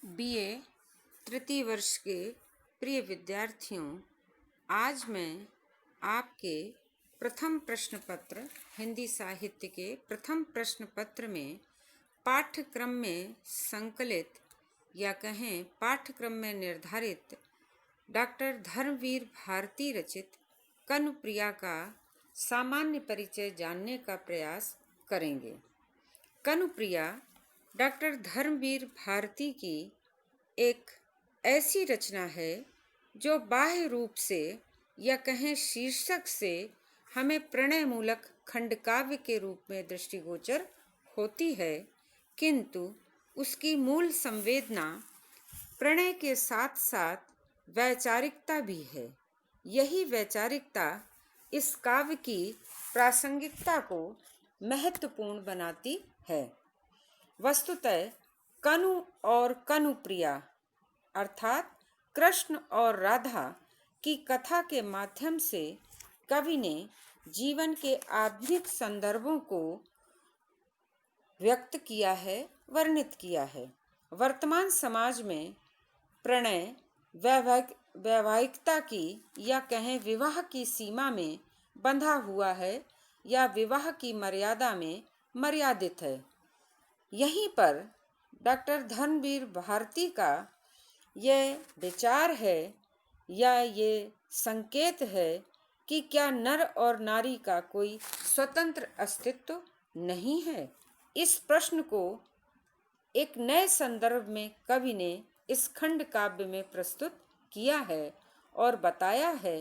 BA तृतीय वर्ष के प्रिय विद्यार्थियों, आज मैं आपके प्रथम प्रश्न पत्र हिंदी साहित्य के प्रथम प्रश्न पत्र में पाठ्यक्रम में संकलित या कहें पाठ्यक्रम में निर्धारित डॉक्टर धर्मवीर भारती रचित कनुप्रिया का सामान्य परिचय जानने का प्रयास करेंगे। कनुप्रिया डॉक्टर धर्मवीर भारती की एक ऐसी रचना है जो बाह्य रूप से या कहें शीर्षक से हमें प्रणय मूलक खंडकाव्य के रूप में दृष्टिगोचर होती है, किंतु उसकी मूल संवेदना प्रणय के साथ साथ वैचारिकता भी है। यही वैचारिकता इस काव्य की प्रासंगिकता को महत्वपूर्ण बनाती है। वस्तुतः कनु और कनुप्रिया अर्थात कृष्ण और राधा की कथा के माध्यम से कवि ने जीवन के आधुनिक संदर्भों को व्यक्त किया है, वर्णित किया है। वर्तमान समाज में प्रणय वैवाहिकता की या कहें विवाह की सीमा में बंधा हुआ है या विवाह की मर्यादा में मर्यादित है। यहीं पर डॉक्टर धर्मवीर भारती का यह विचार है या ये संकेत है कि क्या नर और नारी का कोई स्वतंत्र अस्तित्व नहीं है। इस प्रश्न को एक नए संदर्भ में कवि ने इस खंड काव्य में प्रस्तुत किया है और बताया है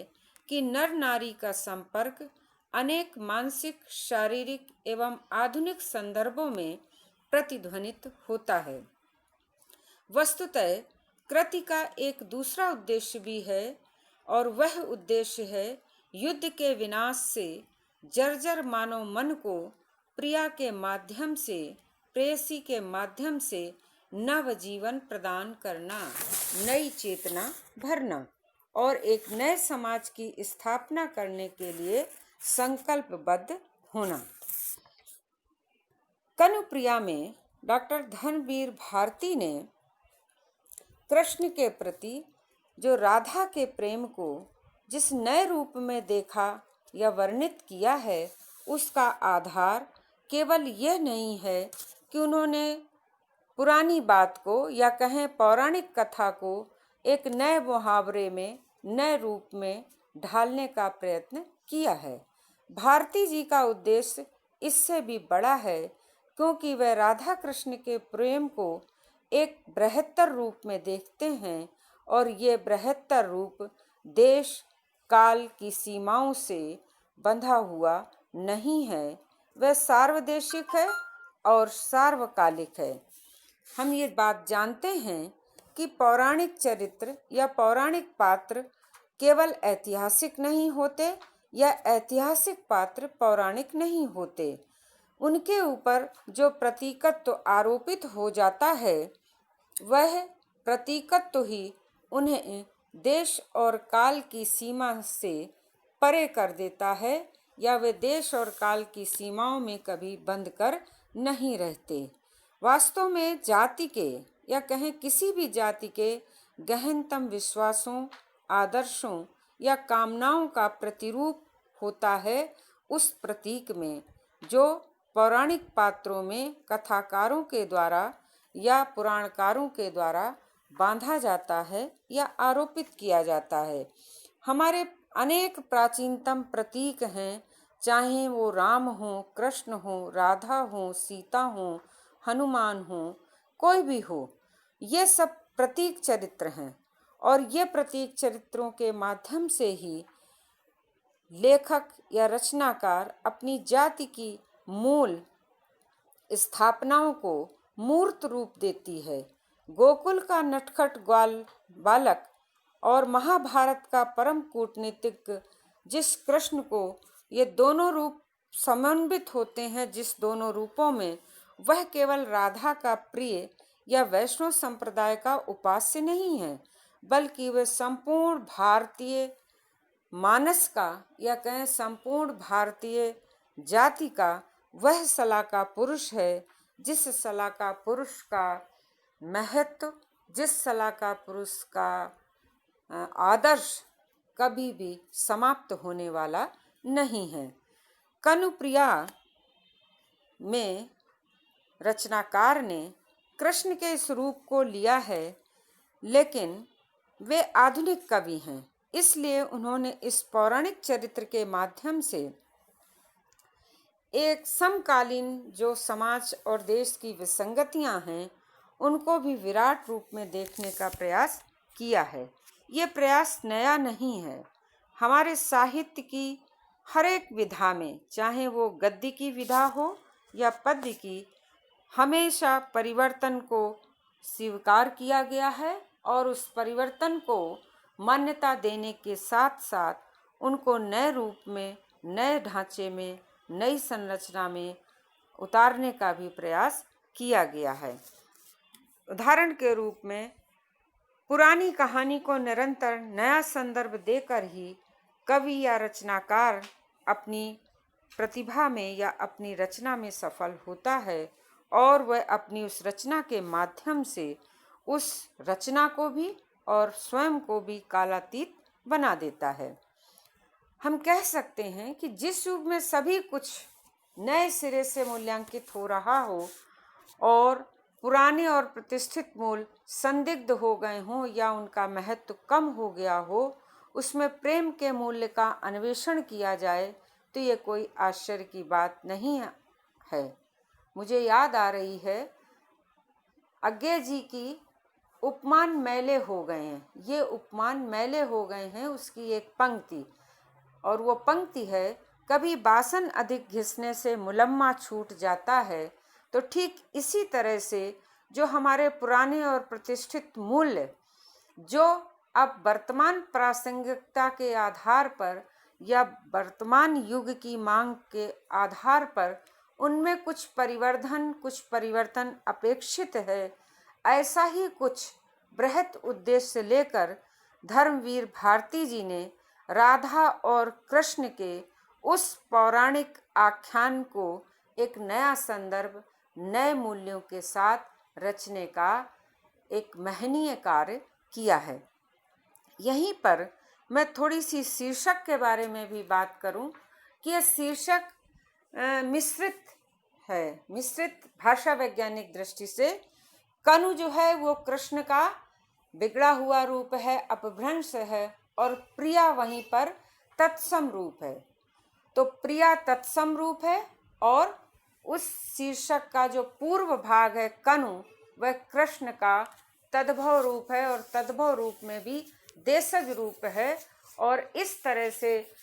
कि नर नारी का संपर्क अनेक मानसिक, शारीरिक एवं आधुनिक संदर्भों में प्रतिध्वनित होता है। वस्तुतः कृति का एक दूसरा उद्देश्य भी है और वह उद्देश्य है युद्ध के विनाश से जर्जर मानव मन को प्रिया के माध्यम से, प्रेयसी के माध्यम से नव जीवन प्रदान करना, नई चेतना भरना और एक नए समाज की स्थापना करने के लिए संकल्पबद्ध होना। कनुप्रिया में डॉक्टर धर्मवीर भारती ने कृष्ण के प्रति जो राधा के प्रेम को जिस नए रूप में देखा या वर्णित किया है, उसका आधार केवल यह नहीं है कि उन्होंने पुरानी बात को या कहें पौराणिक कथा को एक नए मुहावरे में, नए रूप में ढालने का प्रयत्न किया है। भारती जी का उद्देश्य इससे भी बड़ा है, क्योंकि वह राधा कृष्ण के प्रेम को एक बृहत्तर रूप में देखते हैं और ये बृहत्तर रूप देश काल की सीमाओं से बंधा हुआ नहीं है, वह सार्वदेशिक है और सार्वकालिक है। हम ये बात जानते हैं कि पौराणिक चरित्र या पौराणिक पात्र केवल ऐतिहासिक नहीं होते या ऐतिहासिक पात्र पौराणिक नहीं होते। उनके ऊपर जो प्रतीकत्व आरोपित हो जाता है, वह प्रतीकत्व ही उन्हें देश और काल की सीमा से परे कर देता है या वे देश और काल की सीमाओं में कभी बंध कर नहीं रहते। वास्तव में जाति के या कहें किसी भी जाति के गहनतम विश्वासों, आदर्शों या कामनाओं का प्रतिरूप होता है उस प्रतीक में जो पौराणिक पात्रों में कथाकारों के द्वारा या पुराणकारों के द्वारा बांधा जाता है या आरोपित किया जाता है। हमारे अनेक प्राचीनतम प्रतीक हैं, चाहे वो राम हो, कृष्ण हो, राधा हो, सीता हो, हनुमान हो, कोई भी हो, ये सब प्रतीक चरित्र हैं और ये प्रतीक चरित्रों के माध्यम से ही लेखक या रचनाकार अपनी जाति की मूल स्थापनाओं को मूर्त रूप देती है। गोकुल का नटखट ग्वाल बालक और महाभारत का परम कूटनीतिज्ञ जिस कृष्ण को ये दोनों रूप समन्वित होते हैं, जिस दोनों रूपों में, वह केवल राधा का प्रिय या वैष्णव संप्रदाय का उपास्य नहीं है, बल्कि वह संपूर्ण भारतीय मानस का या कहें संपूर्ण भारतीय जाति का वह सलाका पुरुष है, जिस सलाका पुरुष का महत्व जिस सलाहकार पुरुष का आदर्श कभी भी समाप्त होने वाला नहीं है। कनुप्रिया में रचनाकार ने कृष्ण के इस रूप को लिया है, लेकिन वे आधुनिक कवि हैं, इसलिए उन्होंने इस पौराणिक चरित्र के माध्यम से एक समकालीन जो समाज और देश की विसंगतियां हैं उनको भी विराट रूप में देखने का प्रयास किया है। ये प्रयास नया नहीं है। हमारे साहित्य की हर एक विधा में, चाहे वो गद्य की विधा हो या पद्य की, हमेशा परिवर्तन को स्वीकार किया गया है और उस परिवर्तन को मान्यता देने के साथ साथ उनको नए रूप में, नए ढांचे में, नई संरचना में उतारने का भी प्रयास किया गया है। उदाहरण के रूप में पुरानी कहानी को निरंतर नया संदर्भ देकर ही कवि या रचनाकार अपनी प्रतिभा में या अपनी रचना में सफल होता है और वह अपनी उस रचना के माध्यम से उस रचना को भी और स्वयं को भी कालातीत बना देता है। हम कह सकते हैं कि जिस युग में सभी कुछ नए सिरे से मूल्यांकित हो रहा हो और पुराने और प्रतिष्ठित मूल संदिग्ध हो गए हों या उनका महत्व कम हो गया हो, उसमें प्रेम के मूल्य का अन्वेषण किया जाए तो ये कोई आश्चर्य की बात नहीं है। मुझे याद आ रही है अज्ञे जी की उपमान मैले हो गए हैं। ये उपमान मैले हो गए हैं उसकी एक पंक्ति, और वो पंक्ति है, कभी बासन अधिक घिसने से मुलम्मा छूट जाता है। तो ठीक इसी तरह से जो हमारे पुराने और प्रतिष्ठित मूल्य जो अब वर्तमान प्रासंगिकता के आधार पर या वर्तमान युग की मांग के आधार पर उनमें कुछ परिवर्तन अपेक्षित है, ऐसा ही कुछ बृहत उद्देश्य लेकर धर्मवीर भारती जी ने राधा और कृष्ण के उस पौराणिक आख्यान को एक नया संदर्भ, नए मूल्यों के साथ रचने का एक महनीय कार्य किया है। यहीं पर मैं थोड़ी सी शीर्षक के बारे में भी बात करूं कि यह शीर्षक मिश्रित है। मिश्रित भाषा वैज्ञानिक दृष्टि से कनु जो है वो कृष्ण का बिगड़ा हुआ रूप है, अपभ्रंश है, और प्रिया वहीं पर तत्सम रूप है। तो प्रिया तत्सम रूप है और उस शीर्षक का जो पूर्व भाग है कनु, वह कृष्ण का तद्भव रूप है और तद्भव रूप में भी देशज रूप है। और इस तरह से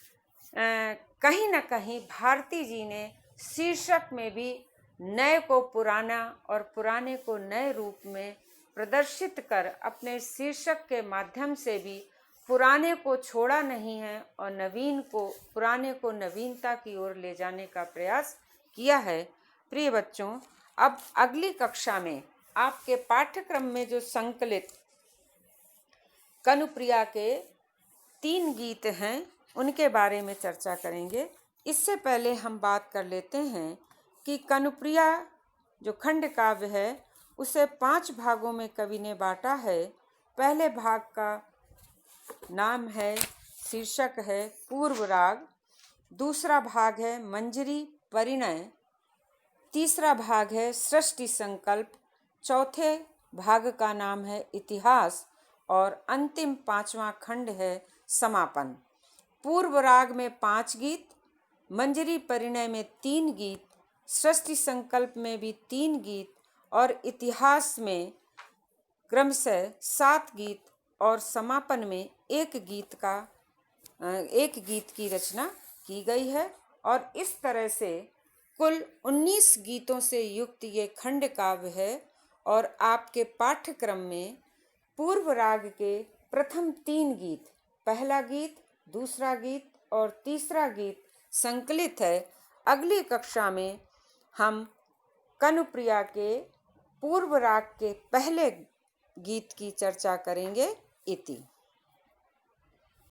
कहीं न कहीं भारती जी ने शीर्षक में भी नए को पुराना और पुराने को नए रूप में प्रदर्शित कर अपने शीर्षक के माध्यम से भी पुराने को छोड़ा नहीं है और पुराने को नवीनता की ओर ले जाने का प्रयास किया है। प्रिय बच्चों, अब अगली कक्षा में आपके पाठ्यक्रम में जो संकलित कनुप्रिया के 3 गीत हैं उनके बारे में चर्चा करेंगे। इससे पहले हम बात कर लेते हैं कि कनुप्रिया जो खंड काव्य है उसे 5 भागों में कवि ने बांटा है। पहले भाग का नाम है, शीर्षक है पूर्व राग। दूसरा भाग है मंजरी परिणय। तीसरा भाग है सृष्टि संकल्प। चौथे भाग का नाम है इतिहास और अंतिम 5वां खंड है समापन। पूर्व राग में 5 गीत, मंजरी परिणय में 3 गीत, सृष्टि संकल्प में भी 3 गीत और इतिहास में क्रमशः 7 गीत और समापन में 1 गीत की रचना की गई है। और इस तरह से कुल 19 गीतों से युक्त ये खंड काव्य है। और आपके पाठ्यक्रम में पूर्व राग के प्रथम 3 गीत, पहला गीत, दूसरा गीत और तीसरा गीत संकलित है। अगली कक्षा में हम कनुप्रिया के पूर्व राग के पहले गीत की चर्चा करेंगे। इति।